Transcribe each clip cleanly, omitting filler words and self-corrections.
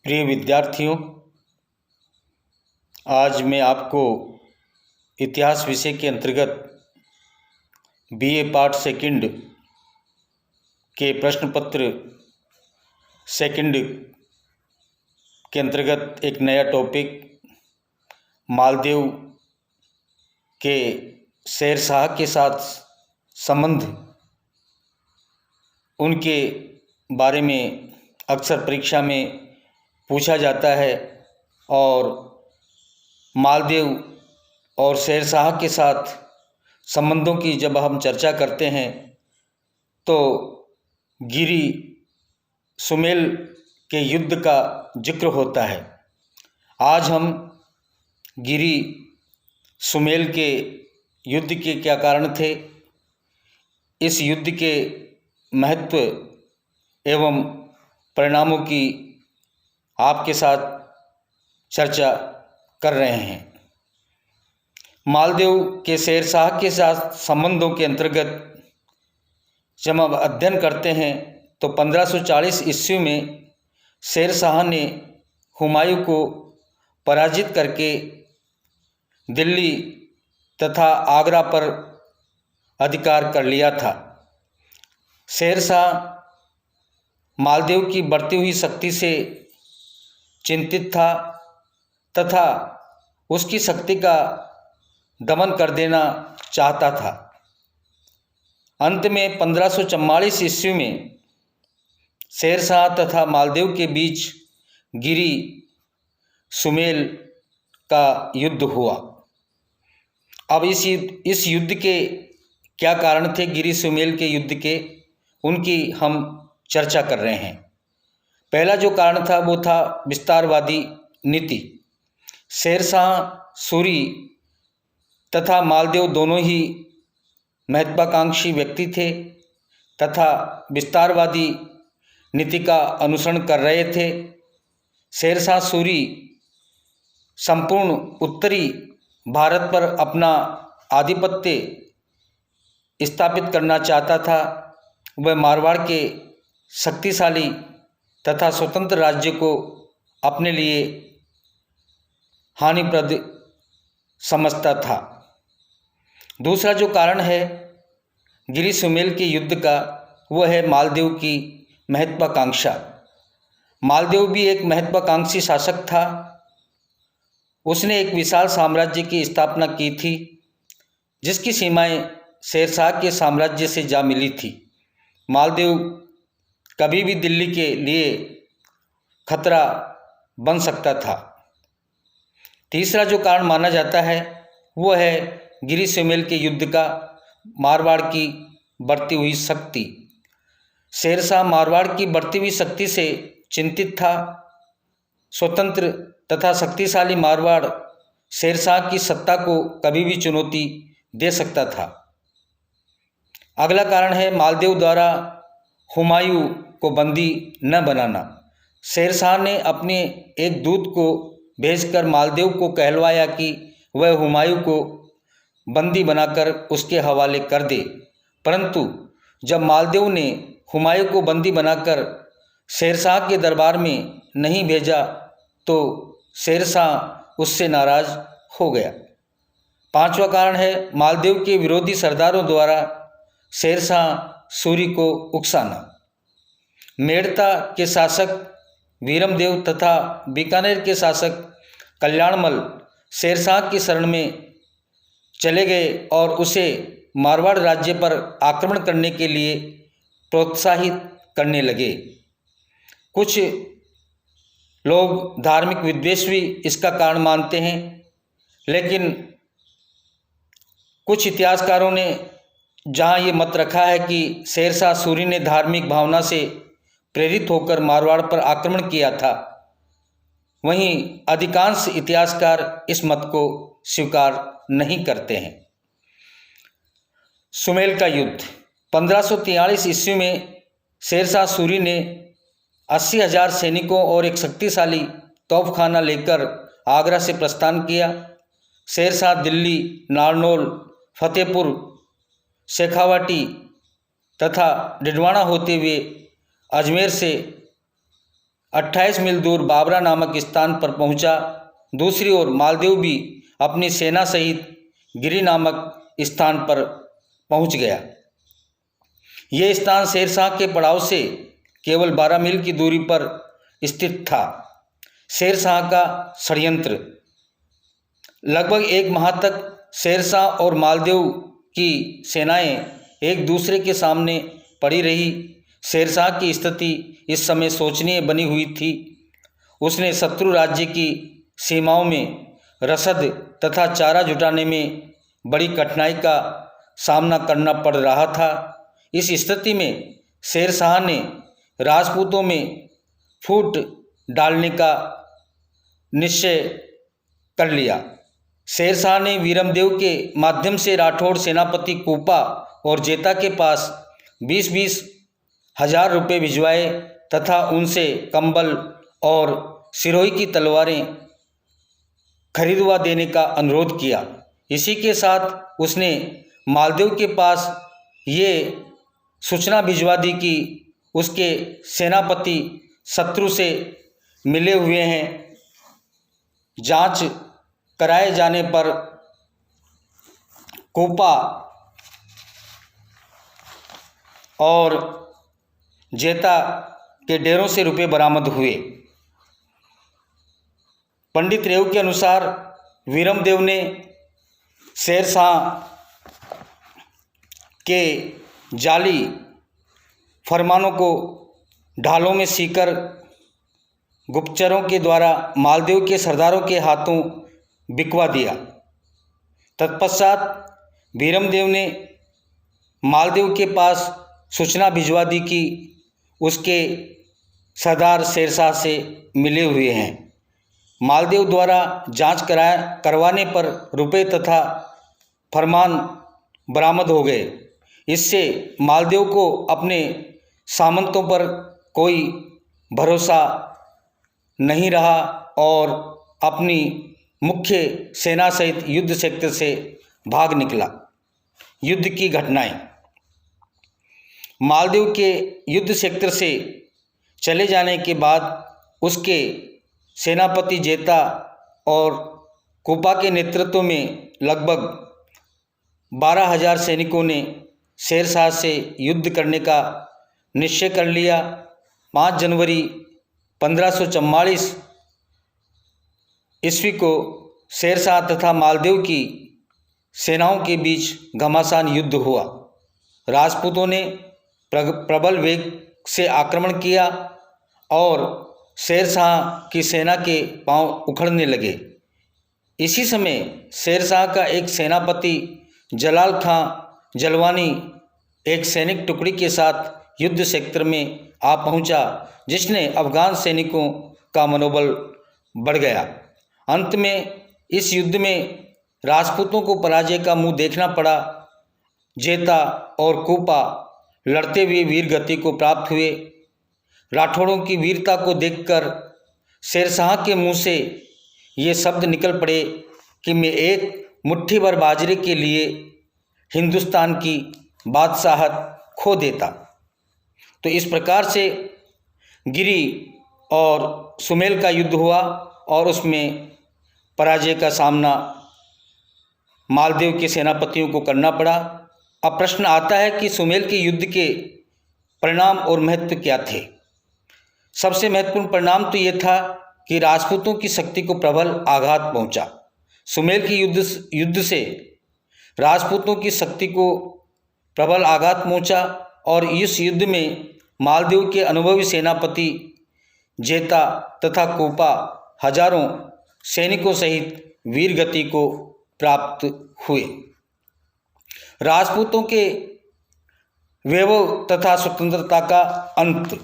प्रिय विद्यार्थियों, आज मैं आपको इतिहास विषय के अंतर्गत बीए पार्ट सेकंड के प्रश्न पत्र सेकंड के अंतर्गत एक नया टॉपिक मालदेव के शेरशाह के साथ संबंध, उनके बारे में अक्सर परीक्षा में पूछा जाता है और मालदेव और शेरशाह के साथ संबंधों की जब हम चर्चा करते हैं तो गिरी सुमेल के युद्ध का जिक्र होता है। आज हम गिरी सुमेल के युद्ध के क्या कारण थे, इस युद्ध के महत्व एवं परिणामों की आपके साथ चर्चा कर रहे हैं। मालदेव के शेरशाह के साथ संबंधों के अंतर्गत जब हम अध्ययन करते हैं तो 1540 ईस्वी में शेरशाह ने हुमायूं को पराजित करके दिल्ली तथा आगरा पर अधिकार कर लिया था। शेरशाह मालदेव की बढ़ती हुई शक्ति से चिंतित था तथा उसकी शक्ति का दमन कर देना चाहता था। अंत में 1544 ईस्वी में शेरशाह तथा मालदेव के बीच गिरी सुमेल का युद्ध हुआ। अब इस युद्ध के क्या कारण थे, गिरी सुमेल के युद्ध के, उनकी हम चर्चा कर रहे हैं। पहला जो कारण था वो था विस्तारवादी नीति। शेरशाह सूरी तथा मालदेव दोनों ही महत्वाकांक्षी व्यक्ति थे तथा विस्तारवादी नीति का अनुसरण कर रहे थे। शेरशाह सूरी संपूर्ण उत्तरी भारत पर अपना आधिपत्य स्थापित करना चाहता था। वह मारवाड़ के शक्तिशाली तथा स्वतंत्र राज्य को अपने लिए हानिप्रद समझता था। दूसरा जो कारण है गिरी सुमेल के युद्ध का, वह है मालदेव की महत्वाकांक्षा। मालदेव भी एक महत्वाकांक्षी शासक था। उसने एक विशाल साम्राज्य की स्थापना की थी जिसकी सीमाएं शेरशाह के साम्राज्य से जा मिली थी। मालदेव कभी भी दिल्ली के लिए खतरा बन सकता था। तीसरा जो कारण माना जाता है वो है गिरी सुमेल के युद्ध का मारवाड़ की बढ़ती हुई शक्ति। शेरशाह मारवाड़ की बढ़ती हुई शक्ति से चिंतित था। स्वतंत्र तथा शक्तिशाली मारवाड़ शेरशाह की सत्ता को कभी भी चुनौती दे सकता था। अगला कारण है मालदेव द्वारा हुमायूं को बंदी न बनाना। शेरशाह ने अपने एक दूत को भेजकर मालदेव को कहलवाया कि वह हुमायूं को बंदी बनाकर उसके हवाले कर दे, परंतु जब मालदेव ने हुमायूं को बंदी बनाकर शेरशाह के दरबार में नहीं भेजा तो शेरशाह उससे नाराज हो गया। पांचवा कारण है मालदेव के विरोधी सरदारों द्वारा शेरशाह सूरी को उकसाना। मेड़ता के शासक वीरमदेव तथा बीकानेर के शासक कल्याणमल शेरशाह की शरण में चले गए और उसे मारवाड़ राज्य पर आक्रमण करने के लिए प्रोत्साहित करने लगे। कुछ लोग धार्मिक विद्वेष भी इसका कारण मानते हैं, लेकिन कुछ इतिहासकारों ने जहां ये मत रखा है कि शेरशाह सूरी ने धार्मिक भावना से प्रेरित होकर मारवाड़ पर आक्रमण किया था, वहीं अधिकांश इतिहासकार इस मत को स्वीकार नहीं करते हैं। सुमेल का युद्ध 1543 ईस्वी में शेरशाह सूरी ने 80,000 सैनिकों और एक शक्तिशाली तोपखाना लेकर आगरा से प्रस्थान किया। शेरशाह दिल्ली, नारनौल, फतेहपुर, शेखावाटी तथा डिडवाना होते हुए अजमेर से 28 मील दूर बाबरा नामक स्थान पर पहुंचा। दूसरी ओर मालदेव भी अपनी सेना सहित गिरी नामक स्थान पर पहुंच गया। यह स्थान शेरशाह के पड़ाव से केवल 12 मील की दूरी पर स्थित था। शेरशाह का षड्यंत्र। लगभग 1 माह तक शेरशाह और मालदेव की सेनाएं एक दूसरे के सामने पड़ी रही। शेरशाह की स्थिति इस समय शोचनीय बनी हुई थी। उसने शत्रु राज्य की सीमाओं में रसद तथा चारा जुटाने में बड़ी कठिनाई का सामना करना पड़ रहा था। इस स्थिति में शेरशाह ने राजपूतों में फूट डालने का निश्चय कर लिया। शेरशाह ने वीरमदेव के माध्यम से राठौड़ सेनापति कूपा और जेता के पास 20-20 हजार रुपये भिजवाए तथा उनसे कंबल और सिरोही की तलवारें खरीदवा देने का अनुरोध किया। इसी के साथ उसने मालदेव के पास ये सूचना भिजवा दी कि उसके सेनापति शत्रु से मिले हुए हैं। जांच कराए जाने पर कूपा और जेता के डेरों से रुपये बरामद हुए। पंडित रेव के अनुसार वीरमदेव ने शेरशाह के जाली फरमानों को ढालों में सीकर गुप्तचरों के द्वारा मालदेव के सरदारों के हाथों बिकवा दिया। तत्पश्चात वीरमदेव ने मालदेव के पास सूचना भिजवा दी कि उसके सरदार शेरशाह से मिले हुए हैं। मालदेव द्वारा जांच करवाने पर रुपये तथा फरमान बरामद हो गए। इससे मालदेव को अपने सामंतों पर कोई भरोसा नहीं रहा और अपनी मुख्य सेना सहित युद्ध क्षेत्र से भाग निकला। युद्ध की घटनाएं। मालदेव के युद्ध क्षेत्र से चले जाने के बाद उसके सेनापति जेता और कूपा के नेतृत्व में लगभग 12,000 सैनिकों ने शेरशाह से युद्ध करने का निश्चय कर लिया। 5 जनवरी 1544 ईस्वी को शेरशाह तथा मालदेव की सेनाओं के बीच घमासान युद्ध हुआ। राजपूतों ने प्रबल वेग से आक्रमण किया और शेरशाह की सेना के पांव उखड़ने लगे। इसी समय शेरशाह का एक सेनापति जलाल खां जलवानी एक सैनिक टुकड़ी के साथ युद्ध क्षेत्र में आ पहुंचा, जिसने अफगान सैनिकों का मनोबल बढ़ गया। अंत में इस युद्ध में राजपूतों को पराजय का मुंह देखना पड़ा। जेता और कूपा लड़ते हुए वीर गति को प्राप्त हुए। राठौड़ों की वीरता को देखकर शेरशाह के मुंह से ये शब्द निकल पड़े कि मैं एक मुट्ठी भर बाजरे के लिए हिंदुस्तान की बादशाहत खो देता। तो इस प्रकार से गिरी और सुमेल का युद्ध हुआ और उसमें पराजय का सामना मालदेव के सेनापतियों को करना पड़ा। अब प्रश्न आता है कि सुमेल के युद्ध के परिणाम और महत्व क्या थे। सबसे महत्वपूर्ण परिणाम तो ये था कि राजपूतों की शक्ति को प्रबल आघात पहुंचा। सुमेल की युद्ध से राजपूतों की शक्ति को प्रबल आघात पहुंचा और इस युद्ध में मालदेव के अनुभवी सेनापति जेता तथा कूपा हजारों सैनिकों सहित वीर गति को प्राप्त हुए। राजपूतों के वैभव तथा स्वतंत्रता का अंत।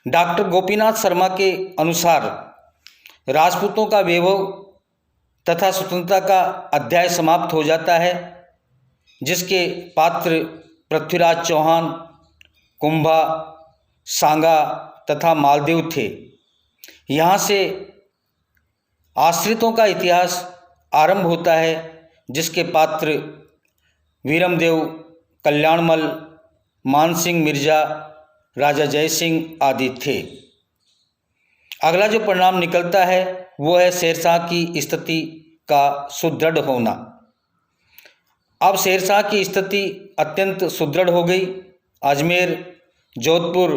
डॉक्टर गोपीनाथ शर्मा के अनुसार राजपूतों का वैभव तथा स्वतंत्रता का अध्याय समाप्त हो जाता है, जिसके पात्र पृथ्वीराज चौहान, कुंभा, सांगा तथा मालदेव थे। यहाँ से आश्रितों का इतिहास आरंभ होता है, जिसके पात्र वीरमदेव, कल्याणमल, मानसिंह मिर्जा, राजा जय सिंह आदि थे। अगला जो परिणाम निकलता है वो है शेरशाह की स्थिति का सुदृढ़ होना। अब शेरशाह की स्थिति अत्यंत सुदृढ़ हो गई। अजमेर, जोधपुर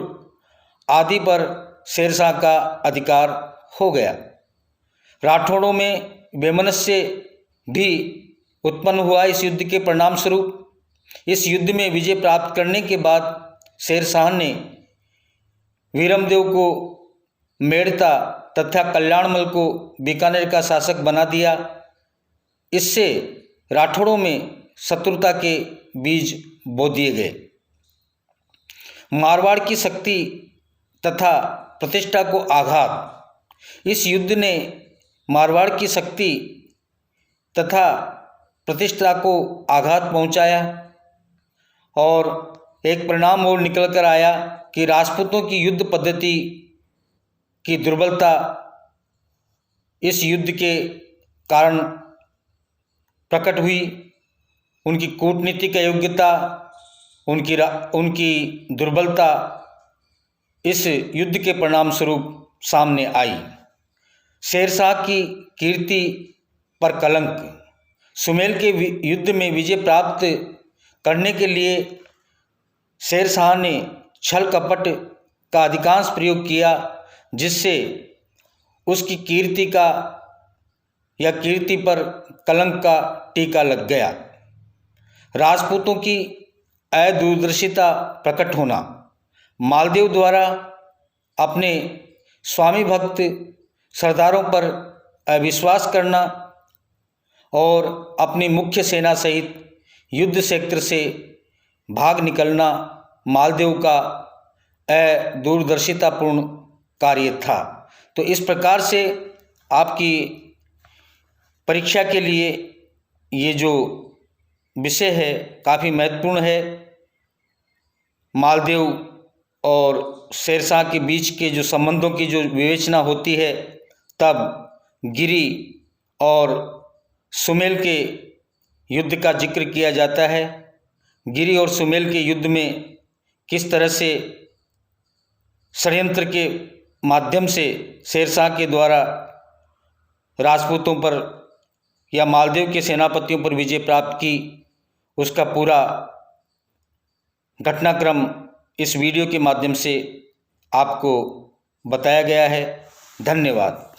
आदि पर शेरशाह का अधिकार हो गया। राठौड़ों में वैमनस्य भी उत्पन्न हुआ इस युद्ध के परिणाम स्वरूप। इस युद्ध में विजय प्राप्त करने के बाद शेरशाह ने वीरमदेव को मेड़ता तथा कल्याणमल को बीकानेर का शासक बना दिया। इससे राठौड़ों में शत्रुता के बीज बो दिए गए। मारवाड़ की शक्ति तथा प्रतिष्ठा को आघात। इस युद्ध ने मारवाड़ की शक्ति तथा प्रतिष्ठा को आघात पहुंचाया और एक परिणाम और निकल कर आया कि राजपूतों की युद्ध पद्धति की दुर्बलता इस युद्ध के कारण प्रकट हुई। उनकी कूटनीतिक अयोग्यता, उनकी दुर्बलता इस युद्ध के परिणाम स्वरूप सामने आई। शेरशाह की कीर्ति पर कलंक। सुमेल के युद्ध में विजय प्राप्त करने के लिए शेरशाह ने छल कपट का अधिकांश प्रयोग किया, जिससे उसकी कीर्ति पर कलंक का टीका लग गया। राजपूतों की अदूरदर्शिता प्रकट होना। मालदेव द्वारा अपने स्वामी भक्त सरदारों पर अविश्वास करना और अपनी मुख्य सेना सहित युद्ध क्षेत्र से भाग निकलना मालदेव का अदूरदर्शितापूर्ण कार्य था। तो इस प्रकार से आपकी परीक्षा के लिए ये जो विषय है काफ़ी महत्वपूर्ण है। मालदेव और शेरशाह के बीच के जो संबंधों की जो विवेचना होती है, तब गिरि और सुमेल के युद्ध का जिक्र किया जाता है। गिरि और सुमेल के युद्ध में किस तरह से षड्यंत्र के माध्यम से शेरशाह के द्वारा राजपूतों पर या मालदेव के सेनापतियों पर विजय प्राप्त की, उसका पूरा घटनाक्रम इस वीडियो के माध्यम से आपको बताया गया है। धन्यवाद।